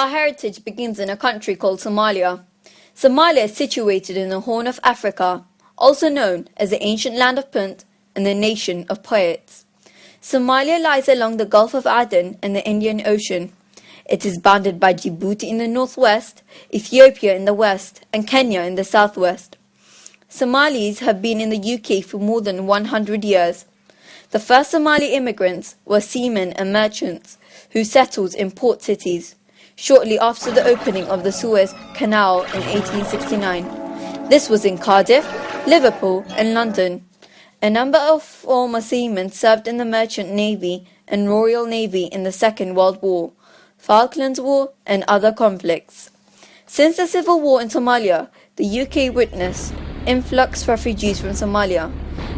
our heritage begins in a country called Somalia. Somalia is situated in the Horn of Africa, also known as the ancient land of Punt and the nation of poets. Somalia lies along the Gulf of Aden and the Indian Ocean. It is bounded by Djibouti in the northwest, Ethiopia in the west, and Kenya in the southwest. Somalis have been in the UK for more than 100 years. The first Somali immigrants were seamen and merchants who settled in port cities shortly after the opening of the Suez Canal in 1869. This was in Cardiff, Liverpool and London. A number of former seamen served in the Merchant Navy and Royal Navy in the Second World War, Falklands War and other conflicts. Since the civil war in Somalia, the UK witnessed influx refugees from Somalia.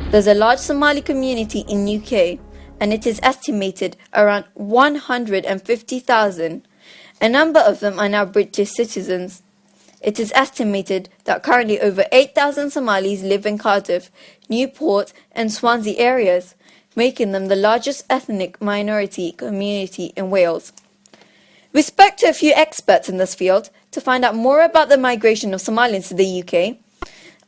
There's a large Somali community in UK and it is estimated around 150,000. A number of them are now British citizens. It is estimated that currently over 8,000 Somalis live in Cardiff, Newport and Swansea areas, making them the largest ethnic minority community in Wales. We spoke to a few experts in this field to find out more about the migration of Somalians to the UK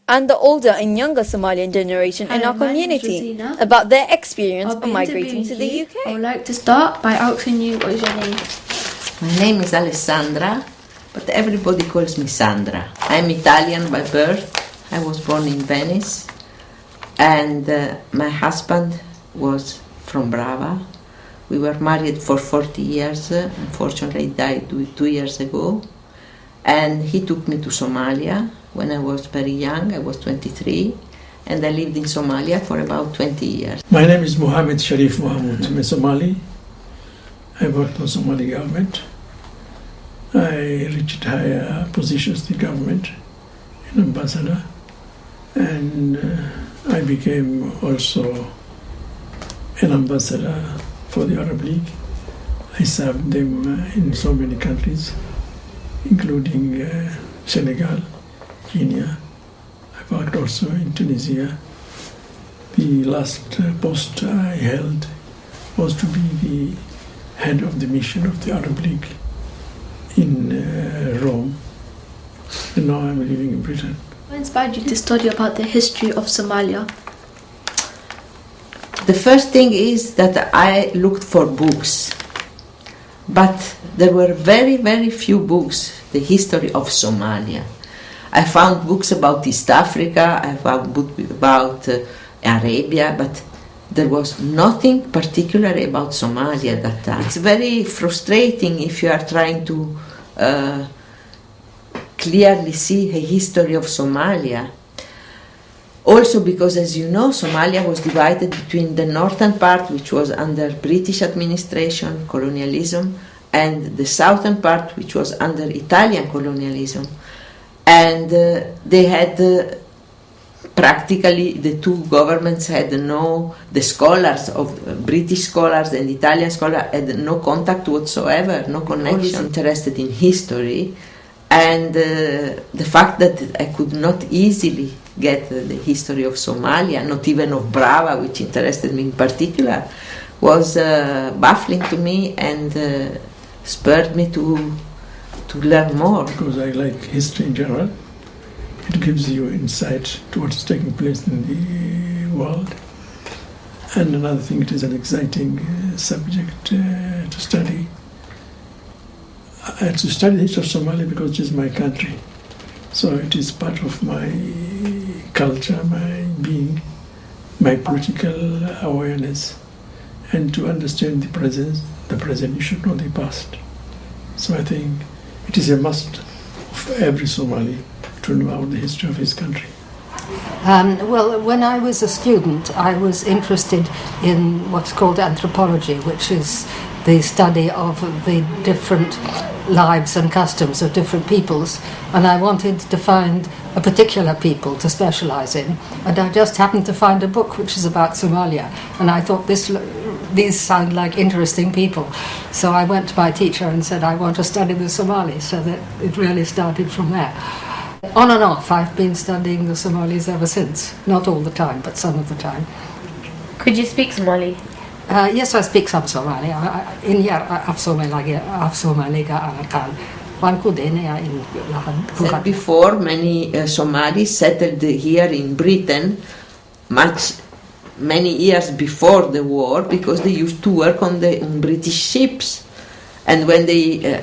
and the older and younger Somalian generation in our community about their experience of migrating to the UK. I would like to start by asking you, what is your name? My name is Alessandra, but everybody calls me Sandra. I'm Italian by birth. I was born in Venice, and my husband was from Brava. We were married for 40 years. Unfortunately, he died 2 years ago. And he took me to Somalia when I was very young. I was 23, and I lived in Somalia for about 20 years. My name is Mohammed Sharif Mohammed. I'm a Somali. I worked for Somali government. I reached higher positions in the government, an ambassador, and I became also an ambassador for the Arab League. I served them in so many countries, including Senegal, Kenya. I worked also in Tunisia. The last post I held was to be the head of the mission of the Arab League in Rome, and now I'm living in Britain. What inspired you to study about the history of Somalia? The first thing is that I looked for books, but there were very, very few books, the history of Somalia. I found books about East Africa, I found books about Arabia, but there was nothing particularly about Somalia at that time. It's very frustrating if you are trying to clearly see a history of Somalia. Also because, as you know, Somalia was divided between the northern part, which was under British administration, colonialism, and the southern part, which was under Italian colonialism. And they had practically, the two governments had the scholars of British scholars and Italian scholars had no contact whatsoever, no connection, interested in history. And the fact that I could not easily get the history of Somalia, not even of Brava, which interested me in particular, was baffling to me and spurred me to learn more. Because I like history in general. It gives you insight to what is taking place in the world. And another thing, it is an exciting subject to study. To study the history of Somalia because it is my country. So it is part of my culture, my being, my political awareness. And to understand the present, you should know the past. So I think it is a must of every Somali to know about the history of his country. Well, when I was a student, I was interested in what's called anthropology, which is the study of the different lives and customs of different peoples, and I wanted to find a particular people to specialize in, and I just happened to find a book which is about Somalia, and I thought these sound like interesting people. So I went to my teacher and said, I want to study the Somalis, so that it really started from there. On and off, I've been studying the Somalis ever since. Not all the time, but some of the time. Could you speak Somali? Yes, I speak some Somali. In here, Somali ka one could in Said before, many Somalis settled here in Britain many years before the war because they used to work on British ships. And when they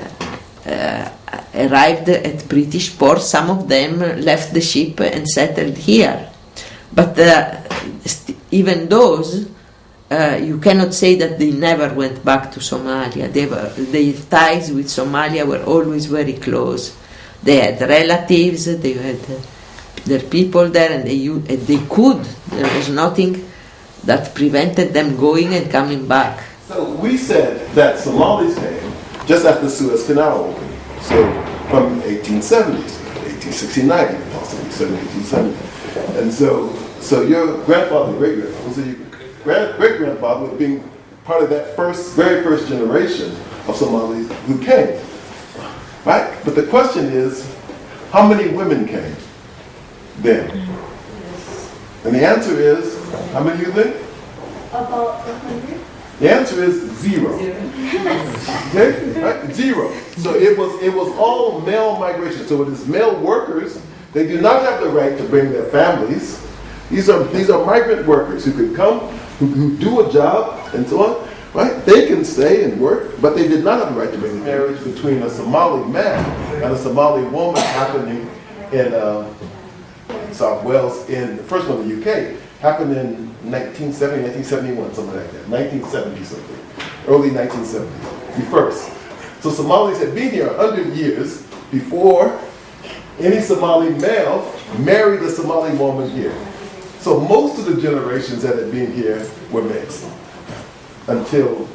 arrived at British ports, some of them left the ship and settled here. But even those, you cannot say that they never went back to Somalia. Their ties with Somalia were always very close. They had relatives, they had their people there, and they could. There was nothing that prevented them going and coming back. So we said that Somalis came just after the Suez Canal opened. So from 1870s, 1869, even possibly 1870. And so your grandfather, great-grandfather was being part of that very first generation of Somalis who came, right? But the question is, how many women came then? And the answer is, how many do you think? About 100. The answer is 0. Okay? Right? 0. So it was all male migration. So it is male workers. They do not have the right to bring their families. These are migrant workers who could come, who do a job and so on. Right? They can stay and work, but they did not have the right to bring the marriage between a Somali man and a Somali woman happening in South Wales. In the first one in the UK happened in 1970, 1971, something like that. 1970 something. Early 1970s. The first. So Somalis had been here 100 years before any Somali male married a Somali woman here. So most of the generations that had been here were mixed until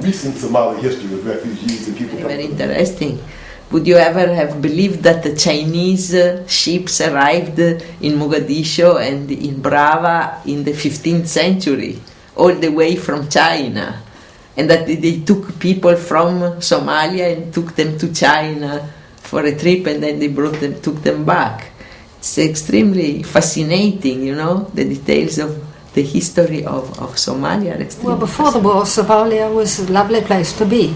recent Somali history with refugees and people coming. Very interesting. Would you ever have believed that the Chinese ships arrived in Mogadishu and in Brava in the 15th century, all the way from China, and that they took people from Somalia and took them to China for a trip, and then they took them back? It's extremely fascinating, the details of the history of Somalia. Well, before the war, Somalia was a lovely place to be.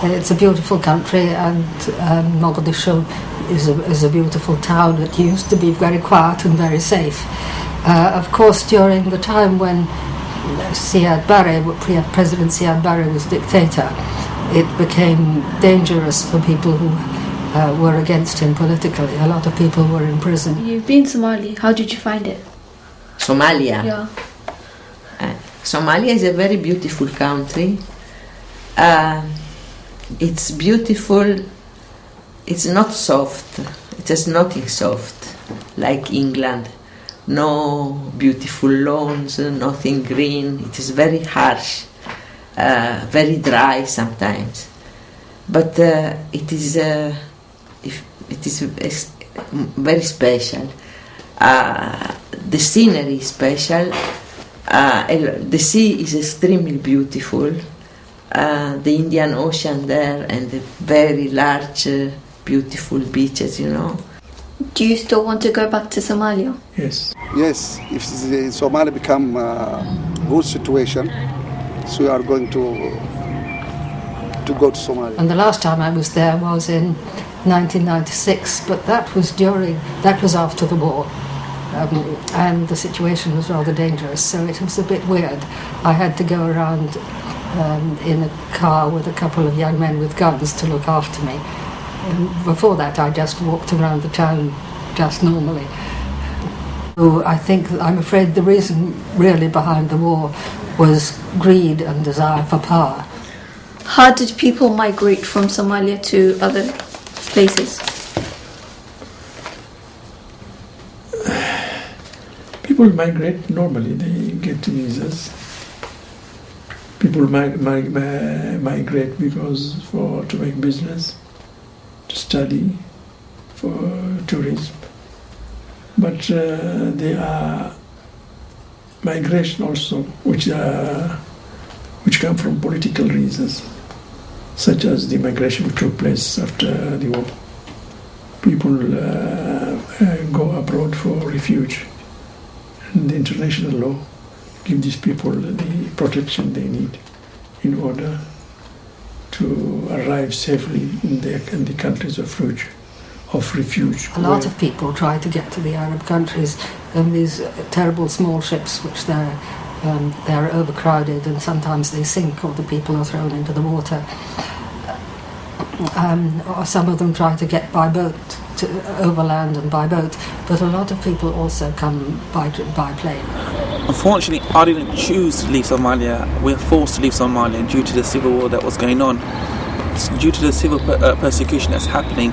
It's a beautiful country, and Mogadishu is a beautiful town. It used to be very quiet and very safe. Of course, during the time when President Siad Barre was dictator, it became dangerous for people who were against him politically. A lot of people were in prison. You've been Somali. How did you find it? Somalia? Yeah. Somalia is a very beautiful country. It's beautiful. It's not soft. It has nothing soft like England. No beautiful lawns, nothing green. It is very harsh, very dry sometimes. But it is very special. The scenery is special. The sea is extremely beautiful. The Indian Ocean there, and the very large, beautiful beaches, Do you still want to go back to Somalia? Yes. Yes, if Somalia become a good situation, so we are going to go to Somalia. And the last time I was there was in 1996, but that was after the war. And the situation was rather dangerous, so it was a bit weird. I had to go around in a car with a couple of young men with guns to look after me. And before that, I just walked around the town just normally. So I'm afraid the reason really behind the war was greed and desire for power. How did people migrate from Somalia to other places? People migrate normally. They get visas. People migrate because to make business, to study, for tourism. But there are migration also which come from political reasons, such as the migration which took place after the war. People go abroad for refuge, and the international law give these people the protection they need in order to arrive safely in the countries of refuge. A lot of people try to get to the Arab countries in these terrible small ships, which they're overcrowded, and sometimes they sink, or the people are thrown into the water. Or some of them try to get by boat, overland and by boat, but a lot of people also come by plane. Unfortunately, I didn't choose to leave Somalia. We were forced to leave Somalia due to the civil war that was going on. It's due to the civil persecution that's happening,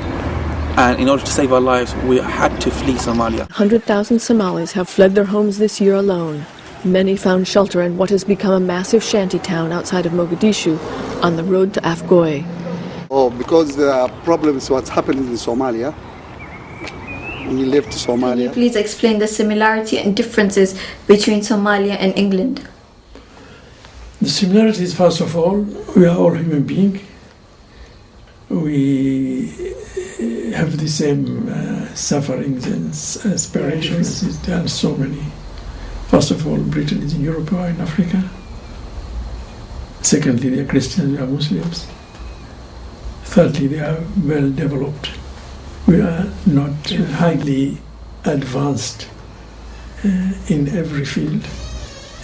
and in order to save our lives, we had to flee Somalia. 100,000 Somalis have fled their homes this year alone. Many found shelter in what has become a massive shanty town outside of Mogadishu on the road to Afgoye. Oh, because the problems what's happening in Somalia. We left Somalia. Can you please explain the similarity and differences between Somalia and England? The similarities, first of all, we are all human beings. We have the same sufferings and aspirations. There are so many. First of all, Britain is in Europe or in Africa. Secondly, they are Christians, we are Muslims. Thirdly, they are well developed. We are not highly advanced in every field,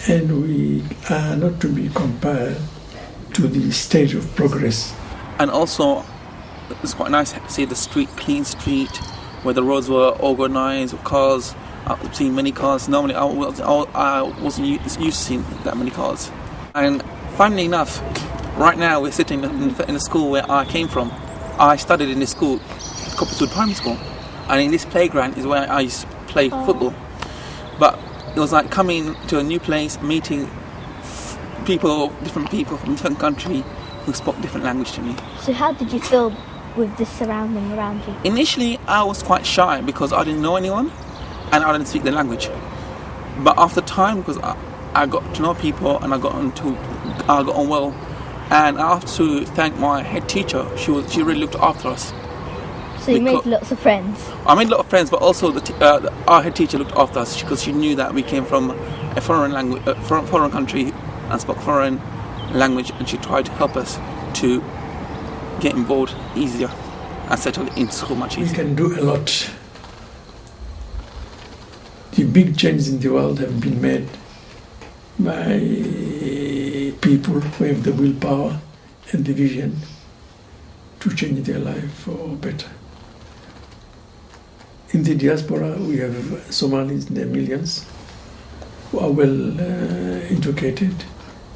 and we are not to be compared to the stage of progress. And also, it's quite nice to see the clean street, where the roads were organised with cars. I've seen many cars. Normally, I wasn't used to seeing that many cars. And funnily enough, right now we're sitting in the school where I came from. I studied in this school, Copperwood Primary School, and in this playground is where I used to play football. But it was like coming to a new place, meeting different people from different countries who spoke different language to me. So how did you feel with this surrounding around you? Initially, I was quite shy because I didn't know anyone and I didn't speak the language. But after time, because I got to know people and I got on well, and I have to thank my head teacher. She really looked after us. So you made lots of friends? I made a lot of friends, but also our head teacher looked after us because she knew that we came from a foreign country and spoke foreign language, and she tried to help us to get involved easier and settle in school much easier. We can do a lot. The big changes in the world have been made by people who have the willpower and the vision to change their life for better. In the diaspora, we have Somalis in their millions who are well educated,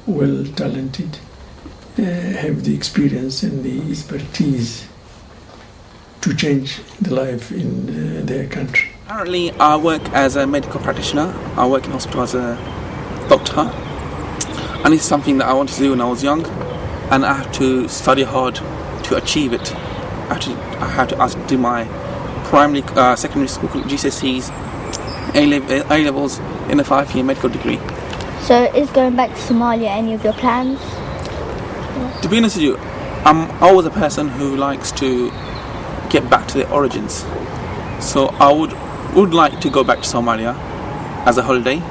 well talented, have the experience and the expertise to change the life in their country. Currently, I work as a medical practitioner. I work in hospital as a doctor, and it's something that I wanted to do when I was young, and I have to study hard to achieve it. I have to do my primary, secondary school GCSEs, A-levels in a 5-year medical degree. So is going back to Somalia any of your plans? To be honest with you, I'm always a person who likes to get back to their origins. So I would like to go back to Somalia as a holiday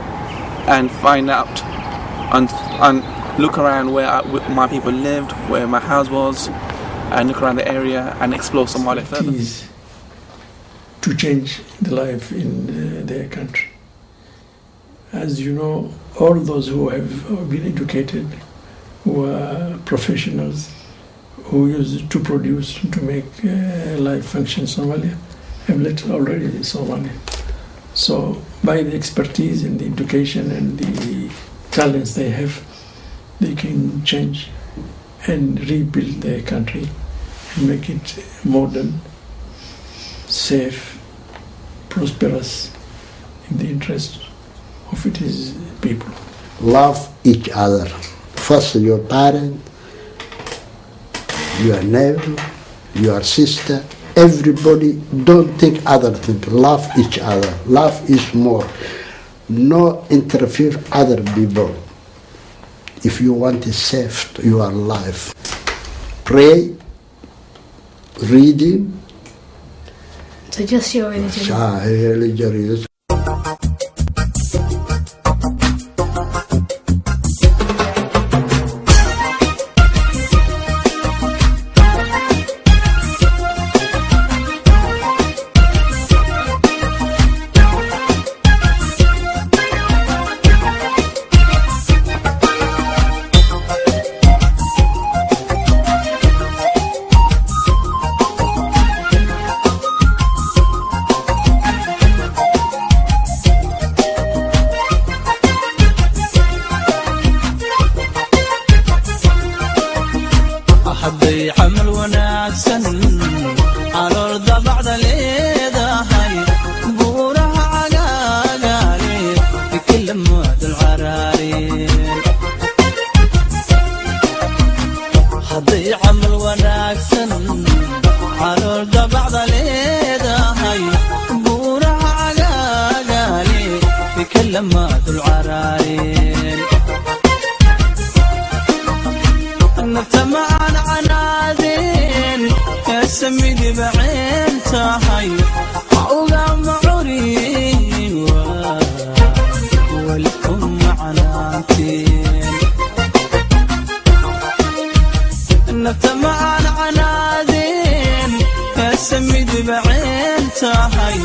and find out and look around where my people lived, where my house was, and look around the area and explore Somalia further. To change the life in their country. As you know, all those who have been educated, who are professionals, who used to produce, to make life function in Somalia, have left already Somalia. So by the expertise and the education and the talents they have, they can change and rebuild their country and make it modern, safe, prosperous, in the interest of its people. Love each other. First your parent, your neighbor, your sister, everybody. Don't think other things. Love each other. Love is more. No interfere other people. If you want to save your life, pray, reading. So just your religion. Religion. لما العراين نبتمع عنادين يسمي بعين تاهي وقام عرين والكم عناتين نبتمع عنادين يسمي بعين تاهي